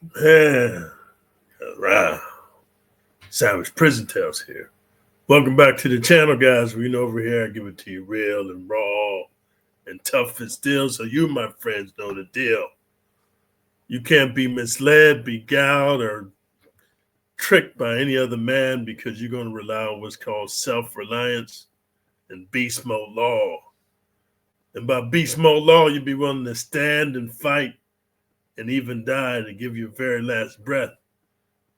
Man, right. Savage Prison Tales here. Welcome back to the channel, guys. We know over here I give it to you real and raw and tough and still, so you, my friends, know the deal. You can't be misled, beguiled, or tricked by any other man because you're going to rely on what's called self-reliance and beast mode law. And by beast mode law, you'll be willing to stand and fight and even die to give your very last breath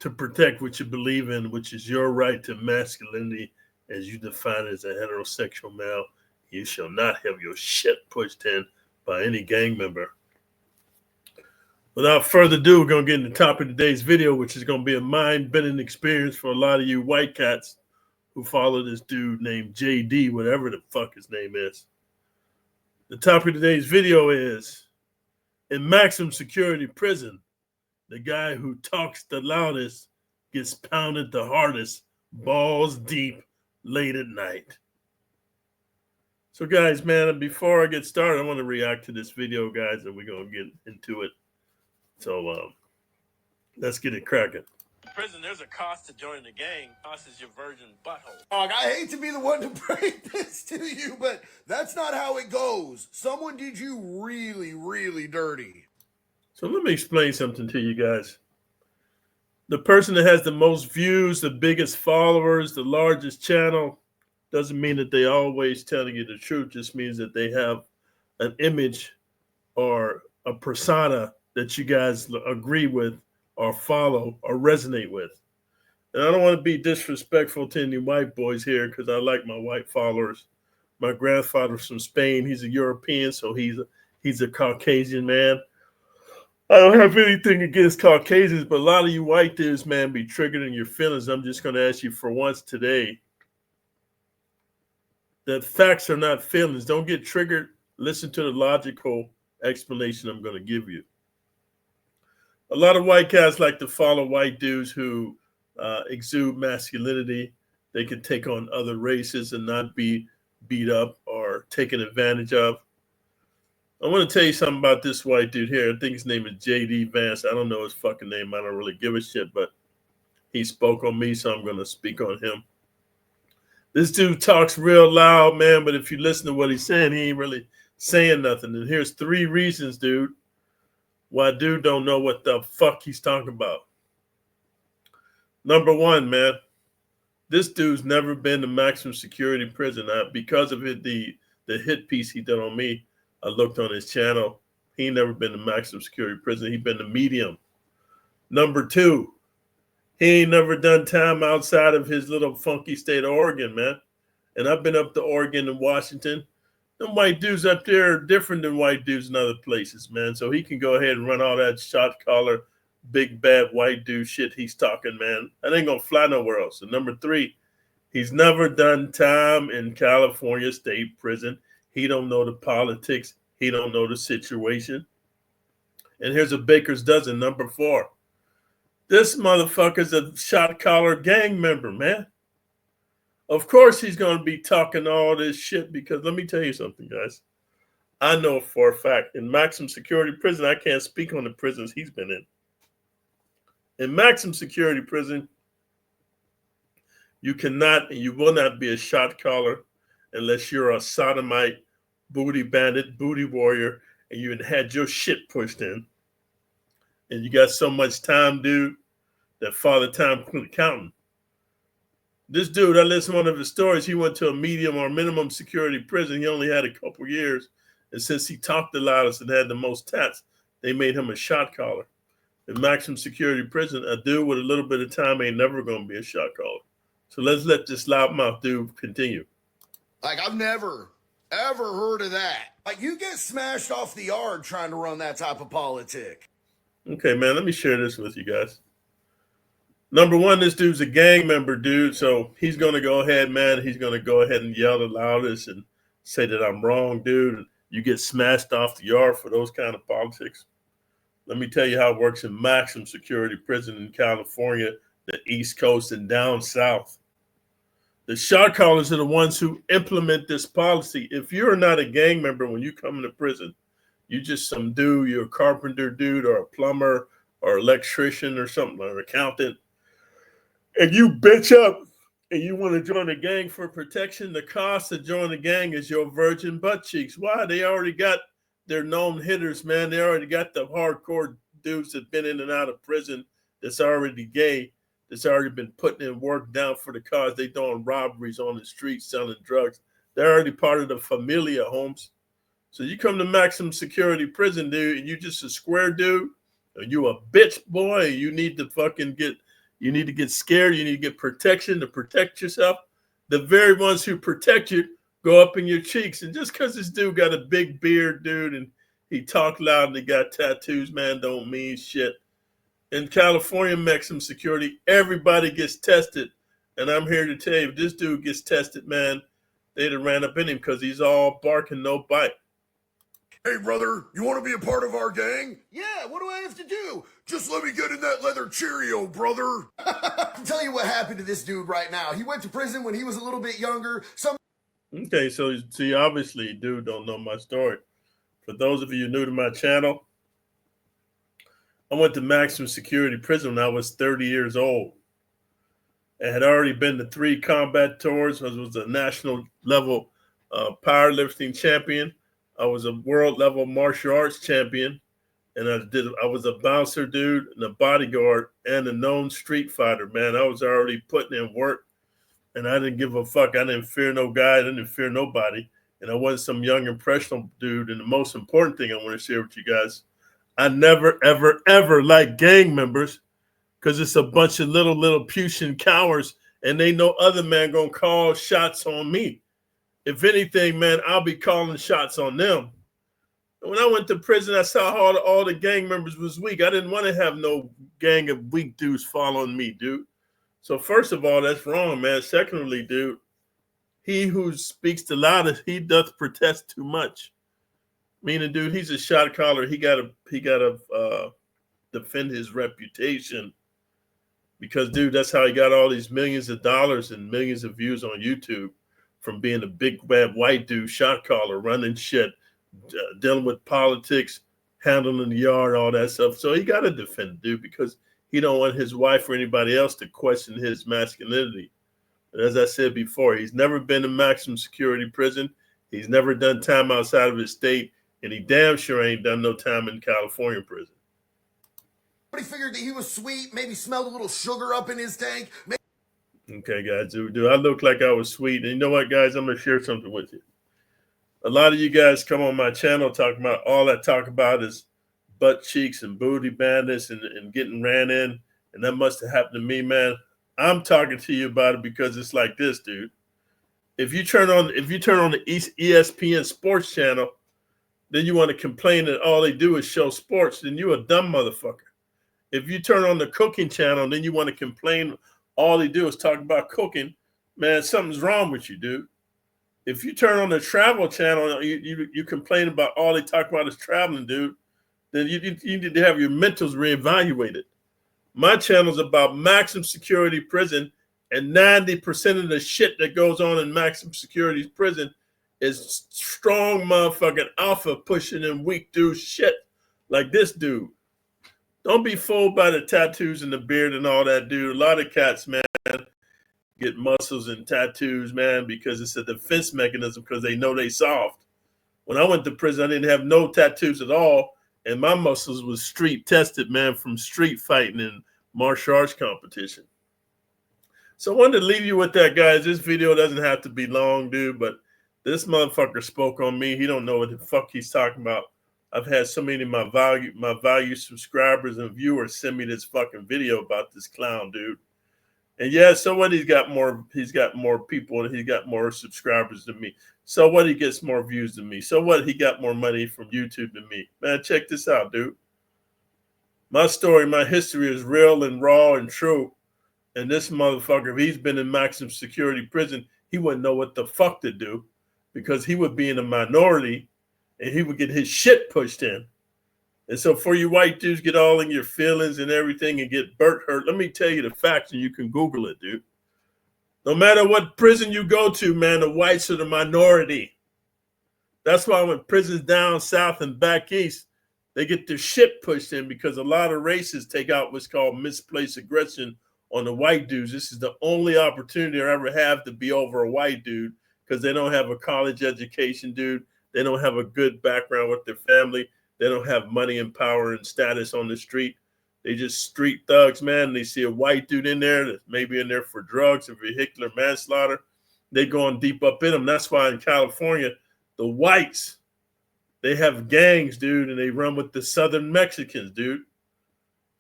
to protect what you believe in, which is your right to masculinity as you define it as a heterosexual male. You shall not have your shit pushed in by any gang member. Without further ado, we're going to get into the topic of today's video, which is going to be a mind-bending experience for a lot of you white cats who follow this dude named JD, whatever the fuck his name is. The topic of today's video is, in maximum security prison, the guy who talks the loudest gets pounded the hardest, balls deep, late at night. So, guys, man, before I get started, I want to react to this video, guys, and we're going to get into it. So, let's get it cracking. In prison, there's a cost to joining the gang. Cost is your virgin butthole. Dog, I hate to be the one to break this to you, but that's not how it goes. Someone did you really, really dirty. So let me explain something to you guys. The person that has the most views, the biggest followers, the largest channel, doesn't mean that they always telling you the truth. Just means that they have an image or a persona that you guys agree with or follow or resonate with. And I don't want to be disrespectful to any white boys here because I like my white followers. My grandfather's from Spain. He's a European, so he's a Caucasian man. I don't have anything against Caucasians, but a lot of you white dudes, man, be triggered in your feelings. I'm just going to ask you for once today that facts are not feelings. Don't get triggered. Listen to the logical explanation I'm going to give you. A lot of white guys like to follow white dudes who exude masculinity. They can take on other races and not be beat up or taken advantage of. I want to tell you something about this white dude here. I think his name is JD Vance. I don't know his fucking name. I don't really give a shit, but he spoke on me, so I'm going to speak on him. This dude talks real loud, man, but if you listen to what he's saying, he ain't really saying nothing. And here's 3 reasons, dude, why dude don't know what the fuck he's talking about. Number 1, man, this dude's never been to maximum security prison. Because of it, the hit piece he did on me, I looked on his channel. He ain't never been to maximum security prison. He been to medium. Number 2, he ain't never done time outside of his little funky state of Oregon, man. And I've been up to Oregon and Washington. Them white dudes up there are different than white dudes in other places, man. So he can go ahead and run all that shot collar, big bad white dude shit he's talking, man. That ain't gonna fly nowhere else. And number 3, he's never done time in California State Prison. He don't know the politics. He don't know the situation. And here's a baker's dozen. Number 4, this motherfucker's a shot collar gang member, man. Of course he's going to be talking all this shit because let me tell you something, guys. I know for a fact in maximum security prison, I can't speak on the prisons he's been in. In maximum security prison, you cannot and you will not be a shot caller unless you're a sodomite, booty bandit, booty warrior, and you had your shit pushed in. And you got so much time, dude, that Father Time couldn't count him. This dude, I listened to one of his stories. He went to a medium or minimum security prison. He only had a couple years. And since he talked the loudest and had the most tats, they made him a shot caller. In maximum security prison, a dude with a little bit of time ain't never going to be a shot caller. So let's let this loudmouth dude continue. Like, I've never, ever heard of that. Like, you get smashed off the yard trying to run that type of politic. Okay, man, let me share this with you guys. Number 1, this dude's a gang member, dude. So he's going to go ahead, man. He's going to go ahead and yell the loudest and say that I'm wrong, dude. You get smashed off the yard for those kind of politics. Let me tell you how it works in maximum security prison in California, the East Coast, and down south. The shot callers are the ones who implement this policy. If you're not a gang member when you come into prison, you just some dude, you're a carpenter dude or a plumber or electrician or something, or accountant, and you bitch up and you want to join a gang for protection, the cost to join the gang is your virgin butt cheeks. Why? They already got their known hitters, man. They already got the hardcore dudes that been in and out of prison that's already gay, that's already been putting in work down for the cause. They doing robberies on the streets, selling drugs. They're already part of the familia, Holmes. So you come to maximum security prison, dude, and you just a square dude, and you a bitch boy, and you need to get scared, you need to get protection to protect yourself. The very ones who protect you go up in your cheeks. And just because this dude got a big beard, dude, and he talk loud and he got tattoos, man, don't mean shit. In California maximum security, everybody gets tested. And I'm here to tell you, if this dude gets tested, man, they'd have ran up in him because he's all bark and no bite. Hey, brother, you want to be a part of our gang? Yeah, what do I have to do? Just let me get in that leather Cheerio, brother. I'll tell you what happened to this dude right now. He went to prison when he was a little bit younger. Okay, so see, obviously, dude don't know my story. For those of you new to my channel, I went to maximum security prison when I was 30 years old. I had already been to 3 combat tours. I was a national level powerlifting champion. I was a world level martial arts champion, and I was a bouncer dude and a bodyguard and a known street fighter, man. I was already putting in work, and I didn't give a fuck. I didn't fear no guy. I didn't fear nobody, and I wasn't some young impressionable dude. And the most important thing I want to share with you guys, I never, ever, ever liked gang members because it's a bunch of little Putin cowards, and they know other man gonna call shots on me. If anything, man, I'll be calling shots on them. When I went to prison, I saw how all the gang members was weak. I didn't want to have no gang of weak dudes following me, dude. So first of all, that's wrong, man. Secondly, dude, he who speaks the loudest, he doth protest too much. Meaning, dude, he's a shot caller. He gotta defend his reputation. Because, dude, that's how he got all these millions of dollars and millions of views on YouTube, from being a big bad white dude, shot caller, running shit, dealing with politics, handling the yard, all that stuff. So he got to defend the dude because he don't want his wife or anybody else to question his masculinity. And as I said before, he's never been in maximum security prison. He's never done time outside of his state, and he damn sure ain't done no time in California prison. Somebody figured that he was sweet, maybe smelled a little sugar up in his tank. Okay, guys, do I look like I was sweet? And you know what, guys? I'm going to share something with you. A lot of you guys come on my channel talking about all I talk about is butt cheeks and booty bandits and getting ran in. And that must have happened to me, man. I'm talking to you about it because it's like this, dude. If you turn on the ESPN sports channel, then you want to complain that all they do is show sports, then you a dumb motherfucker. If you turn on the cooking channel, then you want to complain all they do is talk about cooking, man, something's wrong with you, dude. If you turn on the travel channel, you complain about all they talk about is traveling, dude, then you need to have your mentals reevaluated. My channel's about maximum security prison, and 90% of the shit that goes on in maximum security prison is strong motherfucking alpha pushing in weak dude shit like this dude. Don't be fooled by the tattoos and the beard and all that, dude. A lot of cats, man, get muscles and tattoos, man, because it's a defense mechanism because they know they soft. When I went to prison, I didn't have no tattoos at all, and my muscles was street tested, man, from street fighting and martial arts competition. So I wanted to leave you with that, guys. This video doesn't have to be long, dude, but this motherfucker spoke on me. He don't know what the fuck he's talking about. I've had so many of my value subscribers and viewers send me this fucking video about this clown, dude. And yeah, so what? He's got more people and he got more subscribers than me. So what? He gets more views than me. So what? He got more money from YouTube than me. Man, check this out, dude. My story, my history is real and raw and true. And this motherfucker, if he's been in maximum security prison, he wouldn't know what the fuck to do because he would be in a minority and he would get his shit pushed in. And so for you white dudes get all in your feelings and everything and get hurt, let me tell you the facts and you can Google it, dude. No matter what prison you go to, man, the whites are the minority. That's why when prisons down south and back east, They get their shit pushed in because a lot of races take out what's called misplaced aggression on the white dudes. This is the only opportunity they ever have to be over a white dude because they don't have a college education, dude. They don't have a good background with their family. They don't have money and power and status on the street. They just street thugs, man. And they see a white dude in there that's maybe in there for drugs or vehicular manslaughter. They going deep up in them. That's why in California, the whites, they have gangs, dude, and they run with the Southern Mexicans, dude.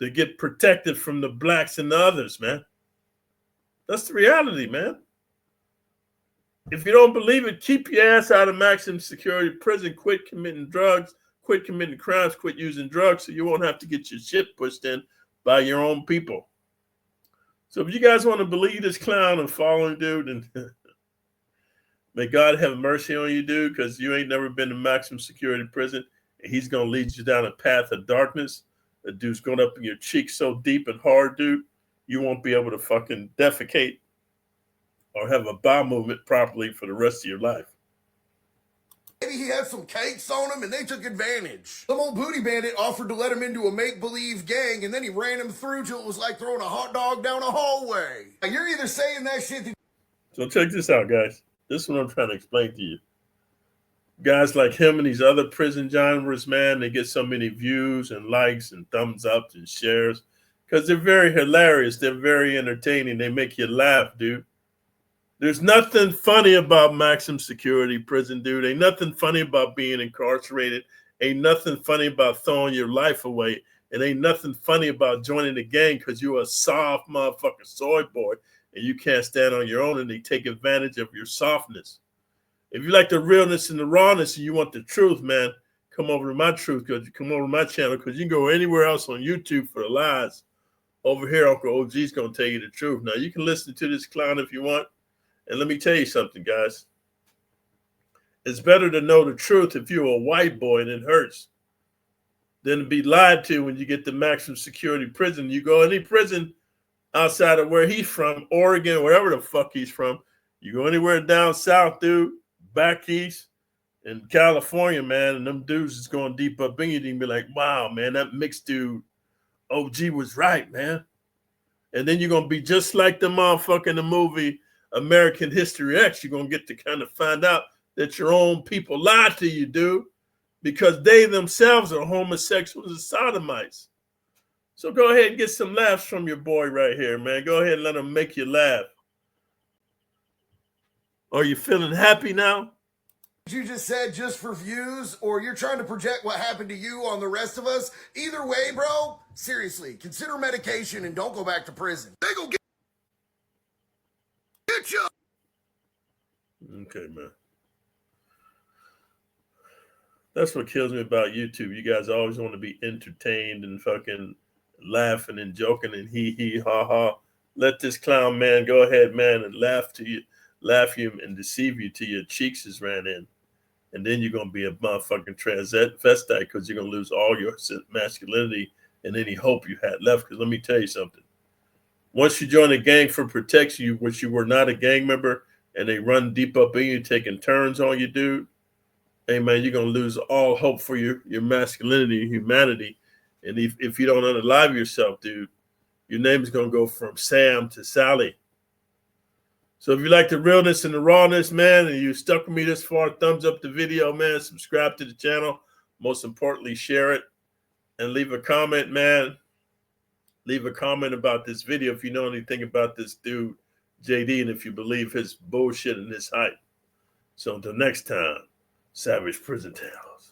They get protected from the blacks and the others, man. That's the reality, man. If you don't believe it, keep your ass out of maximum security prison. Quit committing drugs. Quit committing crimes. Quit using drugs so you won't have to get your shit pushed in by your own people. So if you guys want to believe this clown and follow him, dude, and may God have mercy on you, dude, because you ain't never been to maximum security prison, and he's going to lead you down a path of darkness. The dude's going up in your cheeks so deep and hard, dude, you won't be able to fucking defecate or have a bowel movement properly for the rest of your life. Maybe he had some cakes on him and they took advantage. Some old booty bandit offered to let him into a make-believe gang and then he ran him through till it was like throwing a hot dog down a hallway. Now, you're either saying that shit that... So check this out, guys. This is what I'm trying to explain to you. Guys like him and these other prison genres, man, they get so many views and likes and thumbs ups and shares because they're very hilarious. They're very entertaining. They make you laugh, dude. There's nothing funny about maximum security prison, dude. Ain't nothing funny about being incarcerated. Ain't nothing funny about throwing your life away. And ain't nothing funny about joining the gang because you're a soft motherfucking soy boy and you can't stand on your own and they take advantage of your softness. If you like the realness and the rawness and you want the truth, man, come over to my truth because you come over to my channel because you can go anywhere else on YouTube for the lies. Over here, Uncle OG's going to tell you the truth. Now, you can listen to this clown if you want. And let me tell you something, guys. It's better to know the truth if you're a white boy and it hurts than to be lied to when you get to maximum security prison. You go any prison outside of where he's from, Oregon, wherever the fuck he's from. You go anywhere down south, dude, back east, in California, man, and them dudes is going deep up in you and be like, wow, man, that mixed dude, OG was right, man. And then you're going to be just like the motherfucker in the movie American History X. You're going to get to kind of find out that your own people lied to you, dude, because they themselves are homosexuals and sodomites. So go ahead and get some laughs from your boy right here, man. Go ahead and let him make you laugh. Are you feeling happy now? You just said just for views, or you're trying to project what happened to you on the rest of us. Either way, bro, seriously, consider medication and don't go back to prison. They go get you. Okay, man. That's what kills me about YouTube. You guys always want to be entertained and fucking laughing and joking and hee ha ha. Let this clown man go ahead, man, and laugh you and deceive you till your cheeks is ran in. And then you're going to be a motherfucking transvestite because you're going to lose all your masculinity and any hope you had left. Because let me tell you something. Once you join a gang for protection, which you were not a gang member, and they run deep up in you, taking turns on you, dude, hey, man, you're going to lose all hope for your masculinity and humanity. And if you don't unalive yourself, dude, your name is going to go from Sam to Sally. So if you like the realness and the rawness, man, and you stuck with me this far, thumbs up the video, man, subscribe to the channel. Most importantly, share it and leave a comment, man. Leave a comment about this video if you know anything about this dude, JD, and if you believe his bullshit and his hype. So until next time, Savage Prison Tales.